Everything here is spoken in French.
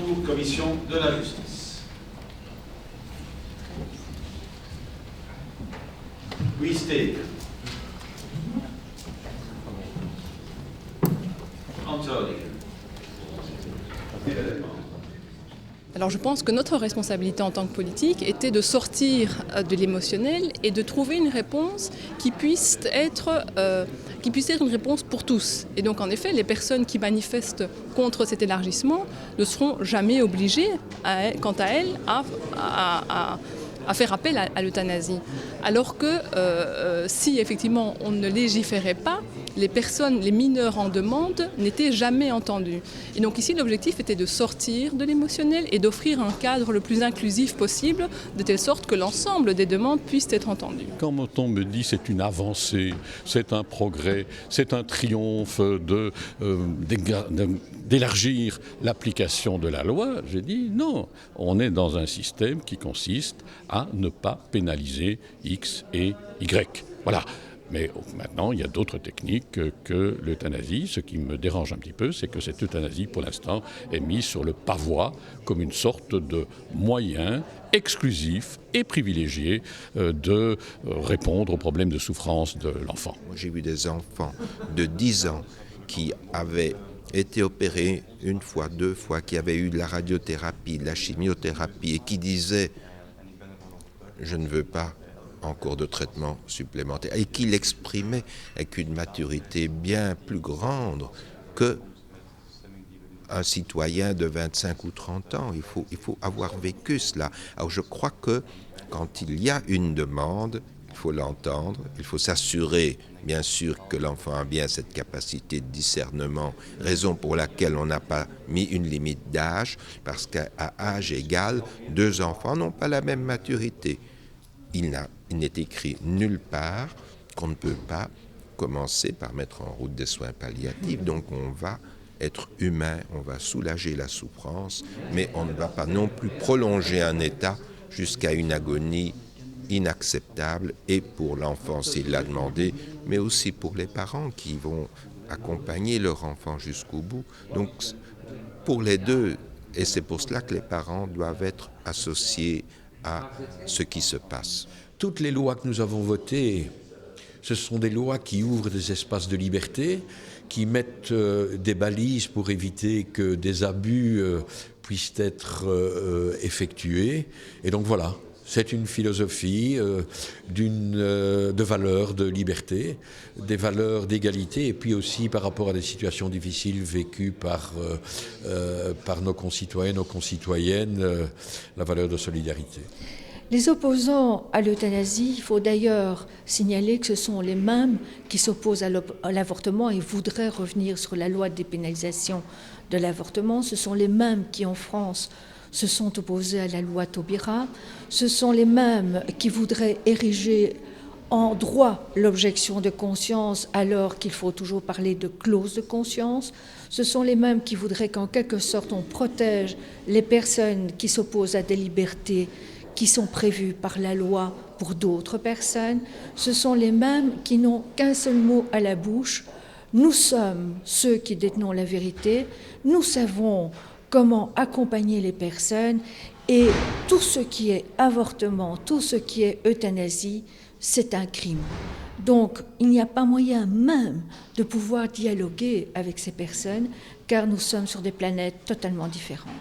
tour, commission de la justice. Oui, Steve. Anthony. Alors je pense que notre responsabilité en tant que politique était de sortir de l'émotionnel et de trouver une réponse qui puisse être une réponse pour tous. Et donc en effet, les personnes qui manifestent contre cet élargissement ne seront jamais obligées, quant à elles, à faire appel à l'euthanasie. Alors que si effectivement on ne légiférait pas, les mineurs en demande n'étaient jamais entendus. Et donc ici l'objectif était de sortir de l'émotionnel et d'offrir un cadre le plus inclusif possible, de telle sorte que l'ensemble des demandes puissent être entendues. Quand on me dit c'est une avancée, c'est un progrès, c'est un triomphe d'élargir l'application de la loi, j'ai dit non, on est dans un système qui consiste à ne pas pénaliser X et Y. Voilà. Mais maintenant, il y a d'autres techniques que l'euthanasie. Ce qui me dérange un petit peu, c'est que cette euthanasie, pour l'instant, est mise sur le pavois comme une sorte de moyen exclusif et privilégié de répondre aux problèmes de souffrance de l'enfant. J'ai vu des enfants de 10 ans qui avaient été opérés une fois, 2 fois, qui avaient eu de la radiothérapie, de la chimiothérapie et qui disaient « je ne veux pas en cours de traitement supplémentaire » et qui l'exprimaient avec une maturité bien plus grande qu'un citoyen de 25 ou 30 ans. Il faut avoir vécu cela. Alors je crois que quand il y a une demande, il faut l'entendre, il faut s'assurer bien sûr que l'enfant a bien cette capacité de discernement, raison pour laquelle on n'a pas mis une limite d'âge, parce qu'à âge égal, 2 enfants n'ont pas la même maturité. Il n'est écrit nulle part qu'on ne peut pas commencer par mettre en route des soins palliatifs. Donc on va être humain, on va soulager la souffrance, mais on ne va pas non plus prolonger un état jusqu'à une agonie inacceptable, et pour l'enfant s'il l'a demandé, mais aussi pour les parents qui vont accompagner leur enfant jusqu'au bout. Donc pour les deux, et c'est pour cela que les parents doivent être associés à ce qui se passe. Toutes les lois que nous avons votées, ce sont des lois qui ouvrent des espaces de liberté, qui mettent des balises pour éviter que des abus puissent être effectués. Et donc voilà, c'est une philosophie de valeurs de liberté, des valeurs d'égalité, et puis aussi par rapport à des situations difficiles vécues par nos concitoyens, nos concitoyennes, la valeur de solidarité. Les opposants à l'euthanasie, il faut d'ailleurs signaler que ce sont les mêmes qui s'opposent à l'avortement et voudraient revenir sur la loi de dépénalisation de l'avortement. Ce sont les mêmes qui, en France, se sont opposés à la loi Taubira. Ce sont les mêmes qui voudraient ériger en droit l'objection de conscience alors qu'il faut toujours parler de clause de conscience. Ce sont les mêmes qui voudraient qu'en quelque sorte on protège les personnes qui s'opposent à des libertés qui sont prévues par la loi pour d'autres personnes. Ce sont les mêmes qui n'ont qu'un seul mot à la bouche. Nous sommes ceux qui détenons la vérité. Nous savons comment accompagner les personnes, et tout ce qui est avortement, tout ce qui est euthanasie, c'est un crime. Donc il n'y a pas moyen même de pouvoir dialoguer avec ces personnes, car nous sommes sur des planètes totalement différentes.